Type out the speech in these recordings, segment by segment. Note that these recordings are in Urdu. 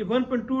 1.2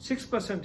6%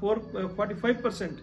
45%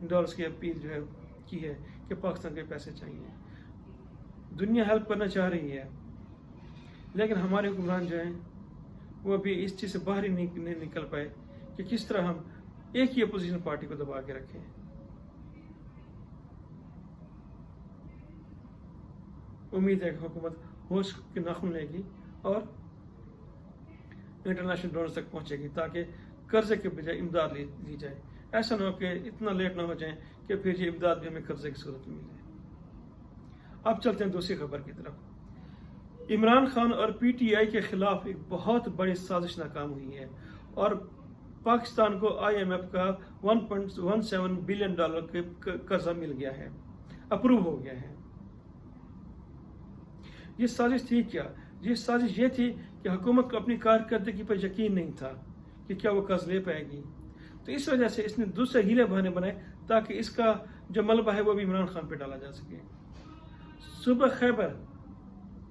ڈالرز کی اپیل جو ہے کی ہے کہ پاکستان کے پیسے چاہیے. دنیا ہیلپ کرنا چاہ رہی ہے لیکن ہمارے حکمران جو ہیں وہ ابھی اس چیز سے باہر ہی نہیں نکل پائے کہ کس طرح ہم ایک ہی اپوزیشن پارٹی کو دبا کے رکھیں. امید ہے کہ حکومت ہوش کے ناخن لے گی اور انٹرنیشنل ڈونرز تک پہنچے گی تاکہ قرضے کے بجائے امداد لی جائے. ایسا نہ ہو کہ اتنا لیٹ نہ ہو جائیں کہ پھر یہ امداد بھی ہمیں قرضے کی صورت میں ملے. اب چلتے ہیں دوسری خبر کی طرف. عمران خان اور پی ٹی آئی کے خلاف ایک بہت بڑی سازش ناکام ہوئی ہے اور پاکستان کو آئی ایم ایف کا $1.17 بلین قرضہ مل گیا ہے، اپروو ہو گیا ہے. یہ سازش تھی کیا؟ یہ سازش یہ تھی کہ حکومت کو اپنی کارکردگی پر یقین نہیں تھا کہ کیا وہ قرض لے پائے گی، تو اس وجہ سے اس نے دوسرے ہیلے بہانے بنائے تاکہ اس کا جو ملبہ ہے وہ بھی عمران خان پہ ڈالا جا سکے. صوبہ خیبر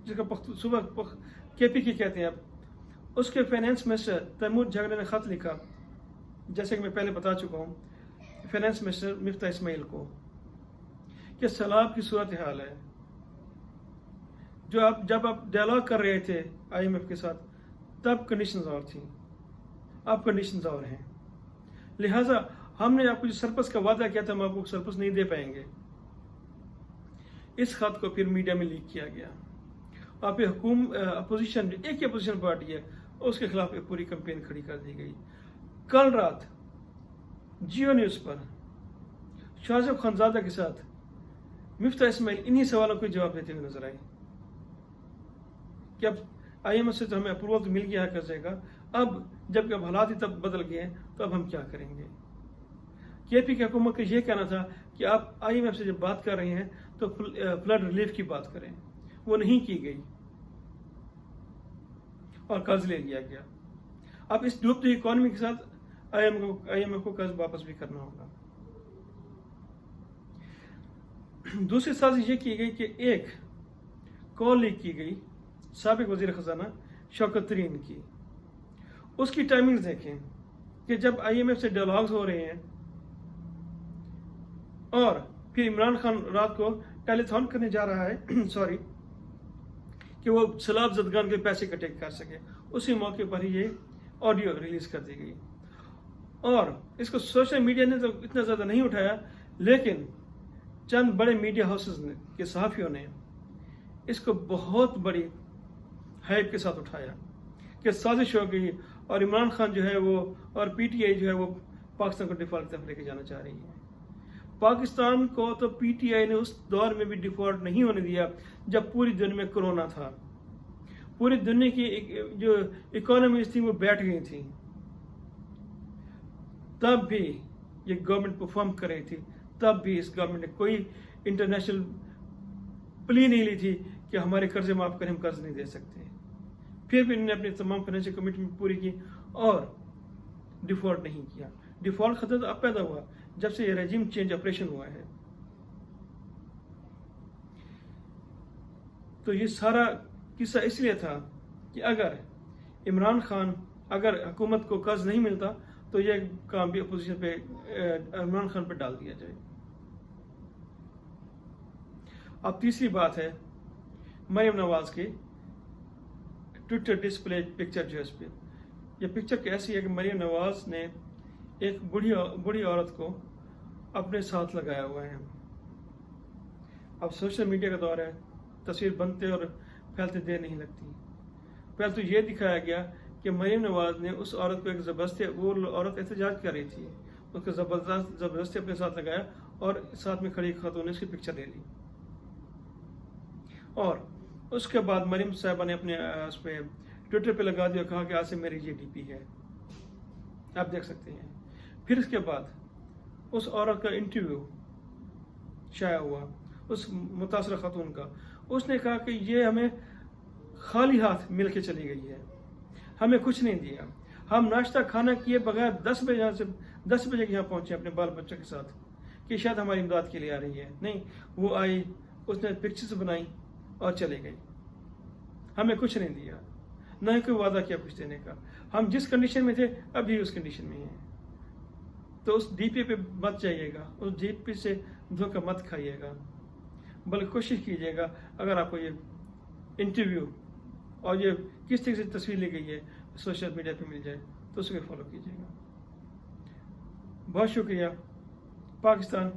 جس کا صوبہ کے پی کی کہتے ہیں اب، اس کے فائنانس منسٹر تیمور جھگڑے نے خط لکھا، جیسے کہ میں پہلے بتا چکا ہوں، فائنانس منسٹر مفتاح اسماعیل کو کہ سیلاب کی صورتحال ہے. جب آپ ڈائلاگ کر رہے تھے آئی ایم ایف کے ساتھ تب کنڈیشنز اور تھیں، اب کنڈیشنز اور ہیں، لہٰذا ہم نے آپ کو جو سرپلس کا وعدہ کیا تھا ہم آپ کو سرپلس نہیں دے پائیں گے. اس خط کو پھر میڈیا میں لیک کیا گیا. آپ اپوزیشن ایک ہی اپوزیشن پارٹی ہے اس کے خلاف ایک پوری کمپین کھڑی کر دی گئی. کل رات جیو نیوز پر شاہزب خانزادہ کے ساتھ مفتاح اسماعیل انہی سوالوں کو جواب دیتے ہوئے نظر آئے کہ اب آئی ایم ایف سے تو ہمیں اپروول تو مل گیا ہے قرضے کا، اب جب کہ اب حالات ہی تب بدل گئے ہیں تو اب ہم کیا کریں گے. کے پی کی حکومت کا یہ کہنا تھا کہ آپ آئی ایم ایف سے جب بات کر رہے ہیں تو فلڈ ریلیف کی بات کریں، وہ نہیں کی گئی اور قرض لے لیا گیا. اب اس ڈوبتی اکانومی کے ساتھ آئی ایم ایف کو قرض واپس بھی کرنا ہوگا. دوسری سازش یہ کی گئی کہ ایک کال لیک کی گئی سابق وزیر خزانہ شوکت ترین کی. اس کی ٹائمنگ دیکھیں کہ جب آئی ایم ایف سے ڈائلاگز ہو رہے ہیں اور پھر عمران خان رات کو ٹیلی تھون کرنے جا رہا ہے کہ وہ سیلاب زدگان کے پیسے اکٹھے کر سکے، اسی موقع پر ہی یہ آڈیو ریلیز کر دی گئی. اور اس کو سوشل میڈیا نے تو اتنا زیادہ نہیں اٹھایا لیکن چند بڑے میڈیا ہاؤسز کے صحافیوں نے اس کو بہت بڑی ہائپ کے ساتھ اٹھایا کہ سازش ہو گئی اور عمران خان جو ہے وہ اور پی ٹی آئی جو ہے وہ پاکستان کو ڈیفالٹ کی طرف لے کے جانا چاہ رہی ہے. پاکستان کو تو پی ٹی آئی نے اس دور میں بھی ڈیفالٹ نہیں ہونے دیا جب پوری دنیا میں کرونا تھا، پوری دنیا کی جو اکانومیز تھیں وہ بیٹھ گئی تھیں، تب بھی یہ گورنمنٹ پرفارم کر رہی تھی، تب بھی اس گورنمنٹ نے کوئی انٹرنیشنل پلی نہیں لی تھی کہ ہمارے قرضے معاف کریں، ہم قرض نہیں دے سکتے. پھر بھی انہوں نے اپنی تمام فائنینشیل کمٹمنٹ پوری کی اور ڈیفالٹ نہیں کیا. ڈیفالٹ خطرہ تو اب پیدا ہوا جب سے یہ ریجیم چینج آپریشن ہوا ہے. تو یہ سارا قصہ اس لیے تھا کہ اگر عمران خان اگر حکومت کو قرض نہیں ملتا تو یہ کام بھی اپوزیشن پہ عمران خان پہ ڈال دیا جائے. اب تیسری بات ہے مریم نواز کی ٹویٹر ڈسپلے پکچر جو ہے اس پہ. یہ پکچر کیسی ہے کہ مریم نواز نے ایک بوڑھی عورت کو اپنے ساتھ لگایا ہوا ہے. اب سوشل میڈیا کا دور ہے، تصویر بنتے اور پھیلتے دیر نہیں لگتی. پہلے تو یہ دکھایا گیا کہ مریم نواز نے اس عورت کو ایک زبردستی، وہ عورت احتجاج کر رہی تھی، اس کو زبردستی اپنے ساتھ لگایا اور ساتھ میں کھڑی خاتون نے اس کی پکچر لے لی. اور اس کے بعد مریم صاحبہ نے اپنے اس پہ ٹویٹر پہ لگا دیا، کہا کہ آج سے میری یہ ڈی پی ہے، آپ دیکھ سکتے ہیں. پھر اس کے بعد اس عورت کا انٹرویو شائع ہوا، اس متاثرہ خاتون کا. اس نے کہا کہ یہ ہمیں خالی ہاتھ مل کے چلی گئی ہے، ہمیں کچھ نہیں دیا، ہم ناشتہ کھانا کیے بغیر 10 بجے یہاں پہنچے اپنے بال بچوں کے ساتھ کہ شاید ہماری امداد کے لیے آ رہی ہے. نہیں، وہ آئی، اس نے پکچرز بنائی اور چلے گئی، ہمیں کچھ نہیں دیا، نہ ہی کوئی وعدہ کیا کچھ دینے کا. ہم جس کنڈیشن میں تھے ابھی اس کنڈیشن میں ہیں. تو اس ڈی پی پہ مت جائیے گا، اس ڈی پی سے دھوکہ مت کھائیے گا، بلکہ کوشش کیجیے گا اگر آپ کو یہ انٹرویو اور یہ کس طرح سے تصویر لی گئی ہے سوشل میڈیا پہ مل جائے تو اس کو فالو کیجیے گا۔ بہت شکریہ۔ پاکستان